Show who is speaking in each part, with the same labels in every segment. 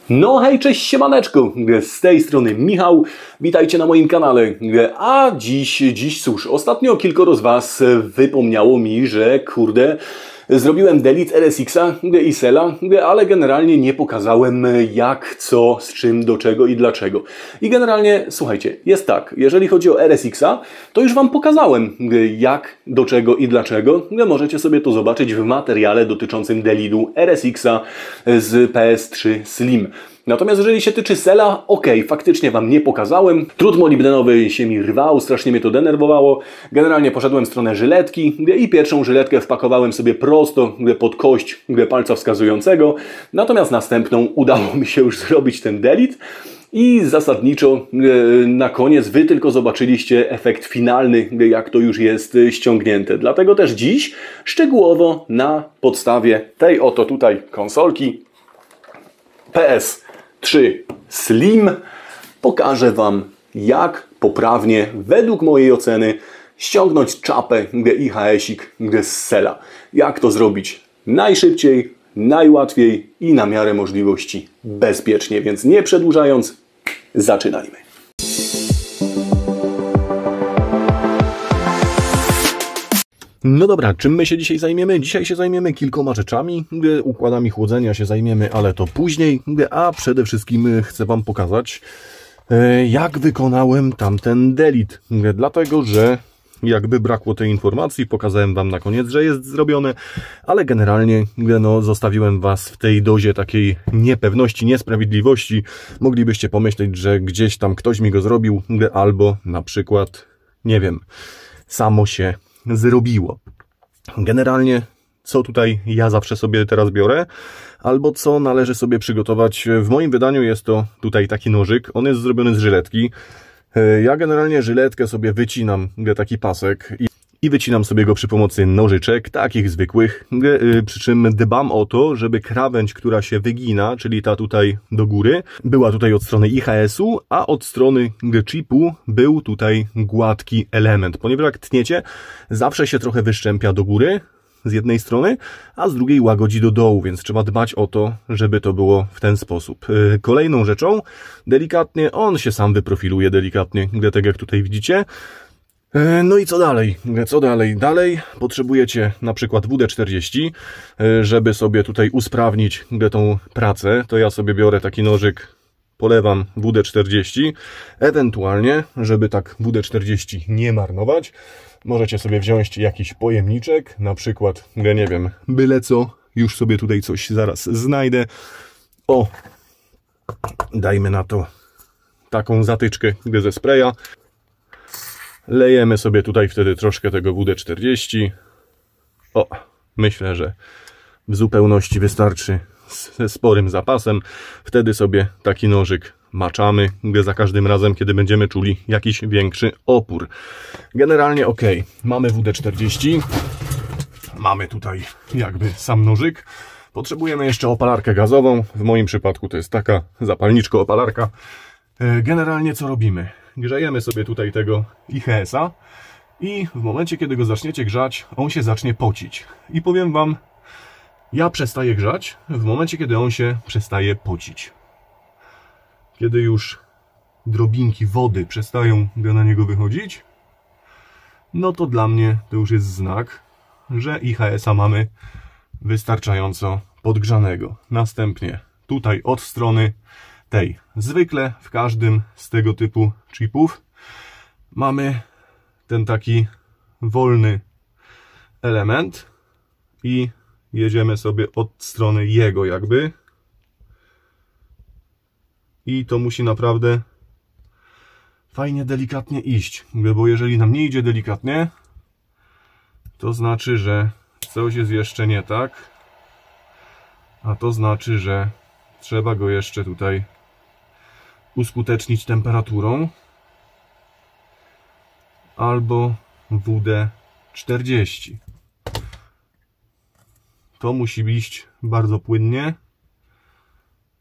Speaker 1: No hej, cześć, siemaneczku, z tej strony Michał, witajcie na moim kanale. A dziś cóż, ostatnio kilkoro z Was wypomniało mi, że kurde, zrobiłem delete RSX-a i Sela, ale generalnie nie pokazałem jak, co, z czym, do czego i dlaczego. I generalnie, słuchajcie, jest tak, jeżeli chodzi o RSX-a, to już Wam pokazałem jak, do czego i dlaczego. Możecie sobie to zobaczyć w materiale dotyczącym delete'u RSX-a z PS3 Slim. Natomiast jeżeli się tyczy Sela, faktycznie Wam nie pokazałem. Drut molibdenowy się mi rwał, strasznie mnie to denerwowało. Generalnie poszedłem w stronę żyletki i pierwszą żyletkę wpakowałem sobie prosto pod kość palca wskazującego. Natomiast następną udało mi się już zrobić ten delete. I zasadniczo na koniec Wy tylko zobaczyliście efekt finalny, jak to już jest ściągnięte. Dlatego też dziś szczegółowo na podstawie tej oto tutaj konsolki PS3 Slim pokażę Wam, jak poprawnie, według mojej oceny, ściągnąć czapę IHS-ik z Sela. Jak to zrobić najszybciej, najłatwiej i na miarę możliwości bezpiecznie. Więc nie przedłużając, zaczynajmy. No dobra, czym my się dzisiaj zajmiemy? Dzisiaj się zajmiemy kilkoma rzeczami. Układami chłodzenia się zajmiemy, ale to później. A przede wszystkim chcę Wam pokazać, jak wykonałem tamten delete. Dlatego, że jakby brakło tej informacji, pokazałem Wam na koniec, że jest zrobione, ale generalnie zostawiłem Was w tej dozie takiej niepewności, niesprawiedliwości. Moglibyście pomyśleć, że gdzieś tam ktoś mi go zrobił, albo na przykład, nie wiem, samo się zrobiło. Generalnie, co tutaj ja zawsze sobie teraz biorę, albo co należy sobie przygotować, w moim wydaniu jest to tutaj taki nożyk, on jest zrobiony z żyletki. Ja generalnie żyletkę sobie wycinam, taki pasek i wycinam sobie go przy pomocy nożyczek, takich zwykłych, przy czym dbam o to, żeby krawędź, która się wygina, czyli ta tutaj do góry, była tutaj od strony IHS-u, a od strony chipu był tutaj gładki element, ponieważ jak tniecie, zawsze się trochę wyszczępia do góry z jednej strony, a z drugiej łagodzi do dołu, więc trzeba dbać o to, żeby to było w ten sposób. Kolejną rzeczą, delikatnie, on się sam wyprofiluje delikatnie, tak jak tutaj widzicie. No i co dalej? Co dalej? Dalej potrzebujecie na przykład WD-40, żeby sobie tutaj usprawnić tą pracę, to ja sobie biorę taki nożyk, polewam WD-40, ewentualnie, żeby tak WD-40 nie marnować, możecie sobie wziąć jakiś pojemniczek, na przykład, ja nie wiem, byle co, już sobie tutaj coś zaraz znajdę. O, dajmy na to taką zatyczkę ze spraya. Lejemy sobie tutaj wtedy troszkę tego WD-40. O, myślę, że w zupełności wystarczy ze sporym zapasem. Wtedy sobie taki nożyk maczamy za każdym razem, kiedy będziemy czuli jakiś większy opór. Generalnie ok, mamy WD-40. Mamy tutaj jakby sam nożyk. Potrzebujemy jeszcze opalarkę gazową. W moim przypadku to jest taka zapalniczko-opalarka. Generalnie co robimy? Grzejemy sobie tutaj tego IHS-a i w momencie, kiedy go zaczniecie grzać, on się zacznie pocić. I powiem Wam, ja przestaję grzać w momencie, kiedy on się przestaje pocić. Kiedy już drobinki wody przestają na niego wychodzić, no to dla mnie to już jest znak, że IHS-a mamy wystarczająco podgrzanego. Następnie tutaj od strony tej. Zwykle w każdym z tego typu chipów mamy ten taki wolny element i jedziemy sobie od strony jego jakby. I to musi naprawdę fajnie, delikatnie iść, bo jeżeli nam nie idzie delikatnie, to znaczy, że coś jest jeszcze nie tak, a to znaczy, że trzeba go jeszcze tutaj uskutecznić temperaturą albo WD-40. To musi iść bardzo płynnie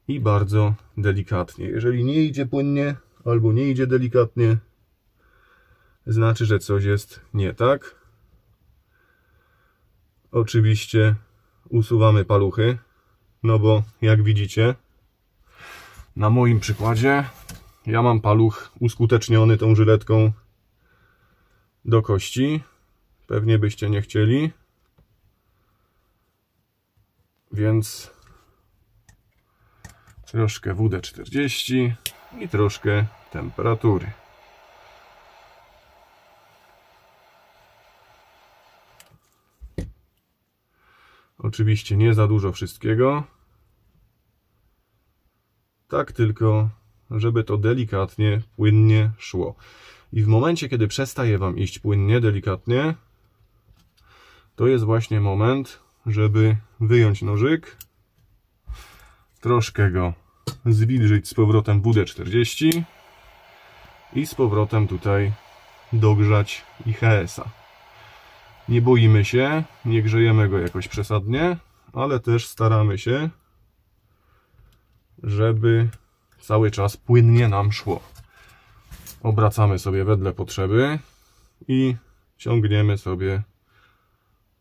Speaker 1: i bardzo delikatnie. Jeżeli nie idzie płynnie albo nie idzie delikatnie, znaczy, że coś jest nie tak. Oczywiście usuwamy paluchy, no bo jak widzicie, Na moim przykładzie ja mam paluch uskuteczniony tą żyletką do kości. Pewnie byście nie chcieli. Więc troszkę WD-40 i troszkę temperatury. Oczywiście nie za dużo wszystkiego. Tak tylko, żeby to delikatnie, płynnie szło. I w momencie, kiedy przestaje Wam iść płynnie, delikatnie, to jest właśnie moment, żeby wyjąć nożyk, troszkę go zwilżyć z powrotem WD-40 i z powrotem tutaj dogrzać IHS-a. Nie boimy się, nie grzejemy go jakoś przesadnie, ale też staramy się, żeby cały czas płynnie nam szło. Obracamy sobie wedle potrzeby i ciągniemy sobie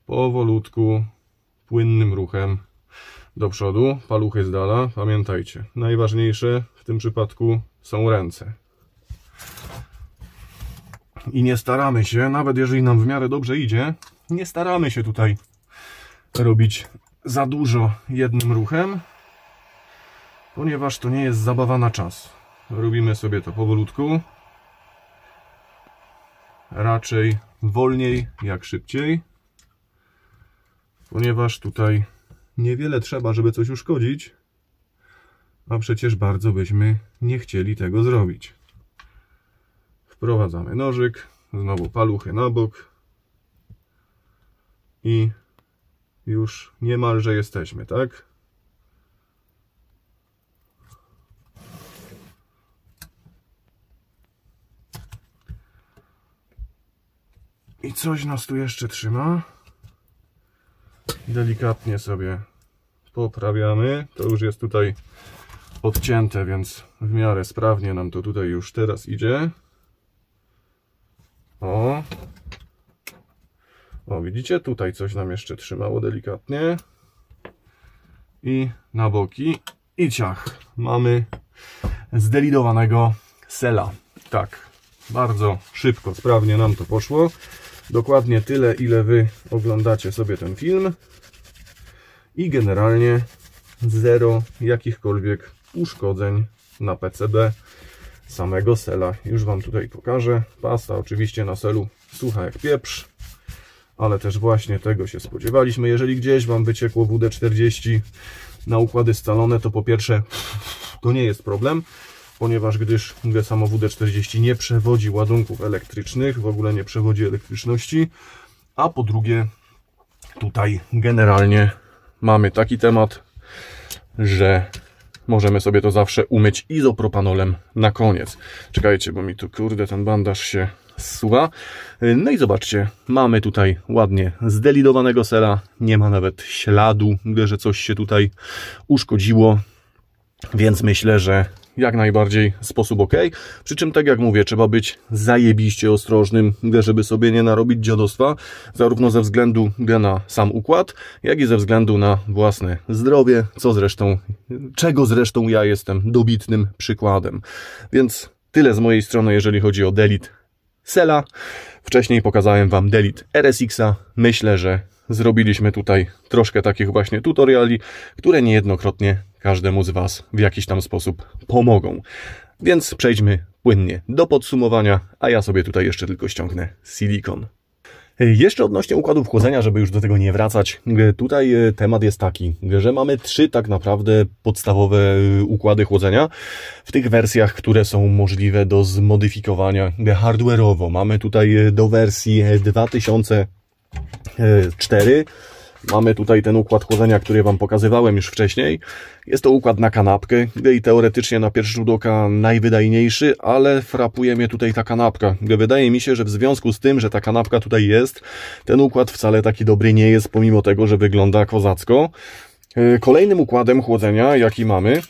Speaker 1: powolutku, płynnym ruchem do przodu, paluchy z dala. Pamiętajcie, najważniejsze w tym przypadku są ręce. I nie staramy się, nawet jeżeli nam w miarę dobrze idzie, nie staramy się tutaj robić za dużo jednym ruchem, ponieważ to nie jest zabawa na czas. Robimy sobie to powolutku, raczej wolniej jak szybciej, ponieważ tutaj niewiele trzeba, żeby coś uszkodzić, a przecież bardzo byśmy nie chcieli tego zrobić. Wprowadzamy nożyk, znowu paluchy na bok i już niemalże jesteśmy, tak? I coś nas tu jeszcze trzyma. Delikatnie sobie poprawiamy. To już jest tutaj odcięte, więc w miarę sprawnie nam to tutaj już teraz idzie. O, widzicie? Tutaj coś nam jeszcze trzymało delikatnie. I na boki. I ciach. Mamy zdelidowanego sela. Tak, bardzo szybko, sprawnie nam to poszło. Dokładnie tyle, ile Wy oglądacie sobie ten film. I generalnie zero jakichkolwiek uszkodzeń na PCB samego sela. Już Wam tutaj pokażę. Pasta oczywiście na selu sucha jak pieprz, ale też właśnie tego się spodziewaliśmy. Jeżeli gdzieś Wam wyciekło WD-40 na układy scalone, to po pierwsze to nie jest problem, ponieważ gdyż samo WD-40 nie przewodzi ładunków elektrycznych, w ogóle nie przewodzi elektryczności, a po drugie tutaj generalnie mamy taki temat, że możemy sobie to zawsze umyć izopropanolem na koniec. Czekajcie, bo mi tu kurde ten bandaż się zsuwa. No i zobaczcie, mamy tutaj ładnie zdelidowanego sela, nie ma nawet śladu, że coś się tutaj uszkodziło, więc myślę, że jak najbardziej sposób ok. Przy czym, tak jak mówię, trzeba być zajebiście ostrożnym, żeby sobie nie narobić dziadostwa, zarówno ze względu na sam układ, jak i ze względu na własne zdrowie, czego zresztą ja jestem dobitnym przykładem. Więc tyle z mojej strony, jeżeli chodzi o delit sela. Wcześniej pokazałem Wam delit RSX-a. Myślę, że zrobiliśmy tutaj troszkę takich właśnie tutoriali, które niejednokrotnie każdemu z Was w jakiś tam sposób pomogą. Więc przejdźmy płynnie do podsumowania, a ja sobie tutaj jeszcze tylko ściągnę silikon. Jeszcze odnośnie układów chłodzenia, żeby już do tego nie wracać, tutaj temat jest taki, że mamy 3 tak naprawdę podstawowe układy chłodzenia w tych wersjach, które są możliwe do zmodyfikowania hardware'owo. Mamy tutaj do wersji 2004 mamy tutaj ten układ chłodzenia, który Wam pokazywałem już wcześniej. Jest to układ na kanapkę i teoretycznie na pierwszy rzut oka najwydajniejszy, ale frapuje mnie tutaj ta kanapka. Wydaje mi się, że w związku z tym, że ta kanapka tutaj jest, ten układ wcale taki dobry nie jest, pomimo tego, że wygląda kozacko. Kolejnym układem chłodzenia, jaki mamy,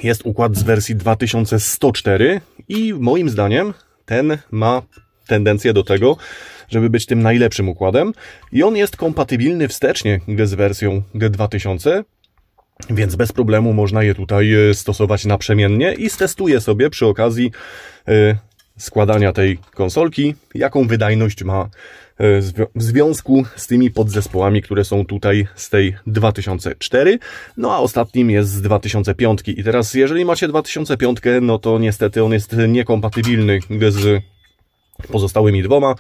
Speaker 1: jest układ z wersji 2104 i moim zdaniem ten ma tendencję do tego, żeby być tym najlepszym układem i on jest kompatybilny wstecznie z wersją 2000, Więc bez problemu można je tutaj stosować naprzemiennie i stestuję sobie przy okazji składania tej konsolki, jaką wydajność ma w związku z tymi podzespołami, które są tutaj z tej 2004, no a ostatnim jest z 2005. I teraz jeżeli macie 2005, no to niestety on jest niekompatybilny z pozostałymi dwoma.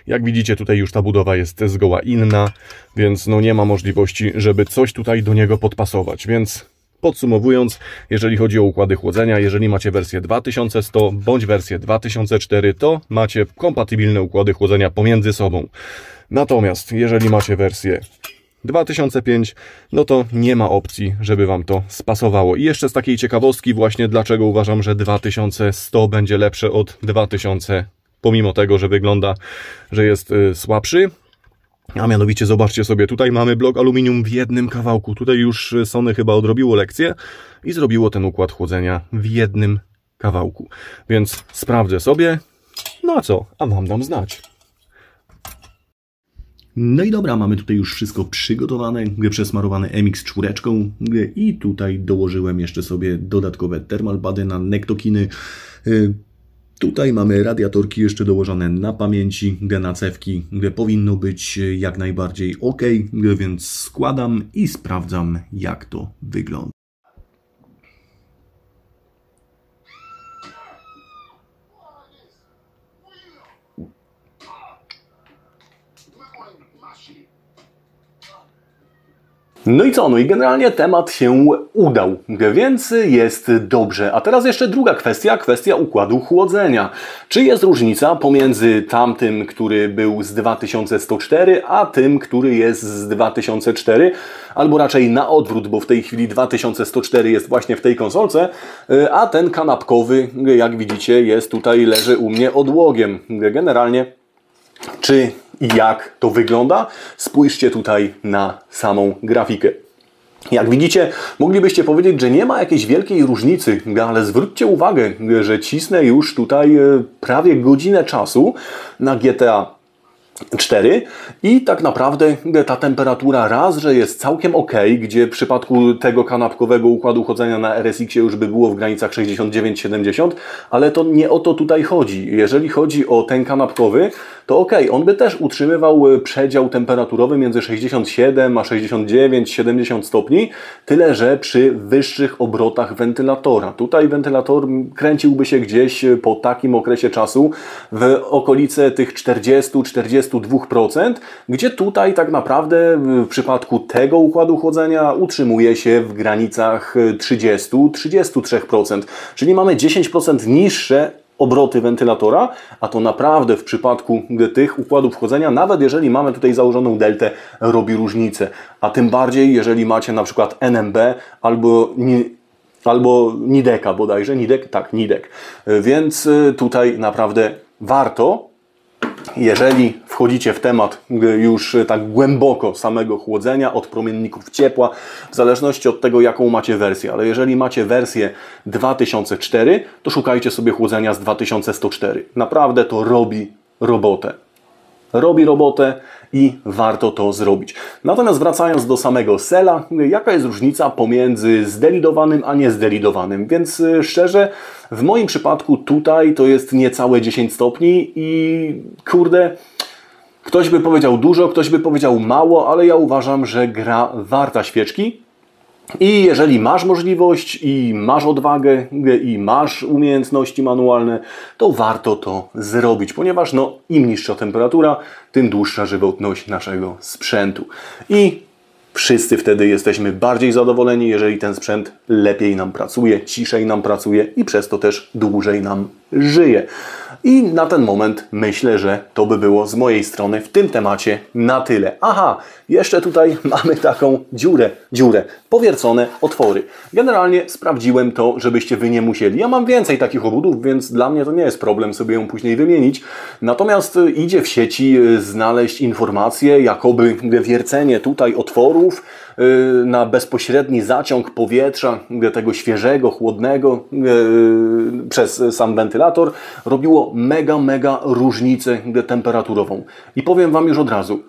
Speaker 1: Jak widzicie, tutaj już ta budowa jest zgoła inna, więc no nie ma możliwości, żeby coś tutaj do niego podpasować, więc podsumowując, jeżeli chodzi o układy chłodzenia, jeżeli macie wersję 2100 bądź wersję 2004, to macie kompatybilne układy chłodzenia pomiędzy sobą. Natomiast jeżeli macie wersję 2005, no to nie ma opcji, żeby Wam to spasowało. I jeszcze z takiej ciekawostki właśnie, dlaczego uważam, że 2100 będzie lepsze od 2000, pomimo tego, że wygląda, że jest słabszy. A mianowicie zobaczcie sobie, tutaj mamy blok aluminium w jednym kawałku. Tutaj już Sony chyba odrobiło lekcję i zrobiło ten układ chłodzenia w jednym kawałku. Więc sprawdzę sobie, no a co? A Wam dam znać. No i dobra, mamy tutaj już wszystko przygotowane, przesmarowane MX4 i tutaj dołożyłem jeszcze sobie dodatkowe thermal pady na nektokiny. Tutaj mamy radiatorki jeszcze dołożone na pamięci, na cewki, powinno być jak najbardziej ok, więc składam i sprawdzam, jak to wygląda. No i co? No i generalnie temat się udał, więc jest dobrze. A teraz jeszcze druga kwestia, kwestia układu chłodzenia. Czy jest różnica pomiędzy tamtym, który był z 2104, a tym, który jest z 2004? Albo raczej na odwrót, bo w tej chwili 2104 jest właśnie w tej konsolce, a ten kanapkowy, jak widzicie, jest tutaj, leży u mnie odłogiem. Generalnie, czy i jak to wygląda? Spójrzcie tutaj na samą grafikę. Jak widzicie, moglibyście powiedzieć, że nie ma jakiejś wielkiej różnicy, ale zwróćcie uwagę, że cisnę już tutaj prawie godzinę czasu na GTA 4 i tak naprawdę ta temperatura raz, że jest całkiem ok, gdzie w przypadku tego kanapkowego układu chłodzenia na RSX już by było w granicach 69-70, ale to nie o to tutaj chodzi. Jeżeli chodzi o ten kanapkowy, to ok, on by też utrzymywał przedział temperaturowy między 67 a 69-70 stopni, tyle że przy wyższych obrotach wentylatora. Tutaj wentylator kręciłby się gdzieś po takim okresie czasu w okolice tych 40-42%, gdzie tutaj tak naprawdę w przypadku tego układu chłodzenia utrzymuje się w granicach 30-33%, czyli mamy 10% niższe obroty wentylatora, a to naprawdę w przypadku tych układów chłodzenia, nawet jeżeli mamy tutaj założoną deltę, robi różnicę. A tym bardziej, jeżeli macie na przykład NMB albo Nideka bodajże, Nidek? Tak, Nidek. Więc tutaj naprawdę warto, jeżeli wchodzicie w temat już tak głęboko samego chłodzenia, od promienników ciepła, w zależności od tego, jaką macie wersję, ale jeżeli macie wersję 2004, to szukajcie sobie chłodzenia z 2104. Naprawdę to robi robotę. Robi robotę i warto to zrobić. Natomiast wracając do samego sela, jaka jest różnica pomiędzy zdelidowanym a niezdelidowanym? Więc szczerze, w moim przypadku tutaj to jest niecałe 10 stopni i kurde, ktoś by powiedział dużo, ktoś by powiedział mało, ale ja uważam, że gra warta świeczki. I jeżeli masz możliwość i masz odwagę i masz umiejętności manualne, to warto to zrobić, ponieważ no, im niższa temperatura, tym dłuższa żywotność naszego sprzętu. I wszyscy wtedy jesteśmy bardziej zadowoleni, jeżeli ten sprzęt lepiej nam pracuje, ciszej nam pracuje i przez to też dłużej nam żyje. I na ten moment myślę, że to by było z mojej strony w tym temacie na tyle. Aha, jeszcze tutaj mamy taką dziurę, powiercone otwory. Generalnie sprawdziłem to, żebyście wy nie musieli. Ja mam więcej takich obudów, więc dla mnie to nie jest problem sobie ją później wymienić. Natomiast idzie w sieci znaleźć informacje, jakoby wiercenie tutaj otworów na bezpośredni zaciąg powietrza, tego świeżego, chłodnego przez sam wentylator robiło mega różnicę temperaturową. I powiem wam już od razu,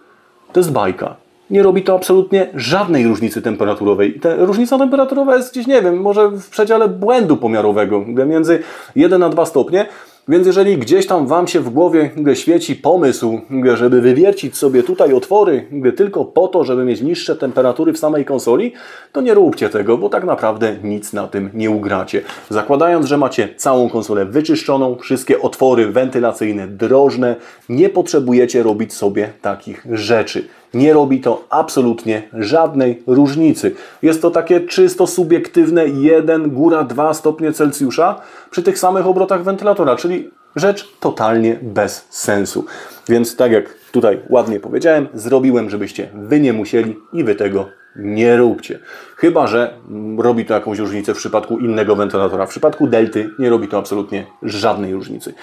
Speaker 1: to jest bajka. nie robi to absolutnie żadnej różnicy temperaturowej. Ta różnica temperaturowa jest gdzieś, nie wiem, może w przedziale błędu pomiarowego, między 1 a 2 stopnie. Więc jeżeli gdzieś tam Wam się w głowie świeci pomysł, żeby wywiercić sobie tutaj otwory tylko po to, żeby mieć niższe temperatury w samej konsoli, to nie róbcie tego, bo tak naprawdę nic na tym nie ugracie. Zakładając, że macie całą konsolę wyczyszczoną, wszystkie otwory wentylacyjne drożne, nie potrzebujecie robić sobie takich rzeczy. Nie robi to absolutnie żadnej różnicy. Jest to takie czysto subiektywne 1, góra 2 stopnie Celsjusza przy tych samych obrotach wentylatora, czyli rzecz totalnie bez sensu. Więc tak jak tutaj ładnie powiedziałem, zrobiłem, żebyście Wy nie musieli i Wy tego nie róbcie. Chyba że robi to jakąś różnicę w przypadku innego wentylatora. W przypadku Delty nie robi to absolutnie żadnej różnicy.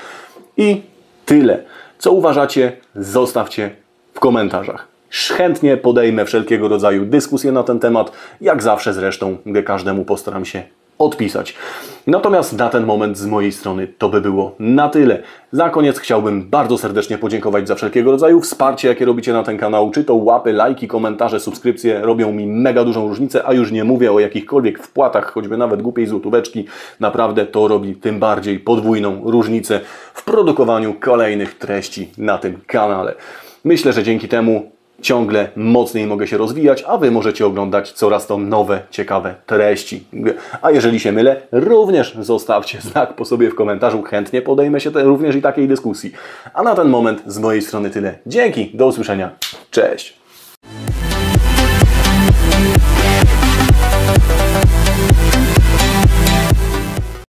Speaker 1: I tyle. Co uważacie, zostawcie w komentarzach. Chętnie podejmę wszelkiego rodzaju dyskusje na ten temat. Jak zawsze zresztą, gdy każdemu postaram się odpisać. Natomiast na ten moment z mojej strony to by było na tyle. Na koniec chciałbym bardzo serdecznie podziękować za wszelkiego rodzaju wsparcie, jakie robicie na ten kanał. Czy to łapy, lajki, komentarze, subskrypcje robią mi mega dużą różnicę, a już nie mówię o jakichkolwiek wpłatach, choćby nawet głupiej złotóweczki. Naprawdę to robi tym bardziej podwójną różnicę w produkowaniu kolejnych treści na tym kanale. Myślę, że dzięki temu ciągle mocniej mogę się rozwijać, a Wy możecie oglądać coraz to nowe, ciekawe treści. A jeżeli się mylę, również zostawcie znak po sobie w komentarzu. Chętnie podejmę się również i takiej dyskusji. A na ten moment z mojej strony tyle. Dzięki, do usłyszenia. Cześć!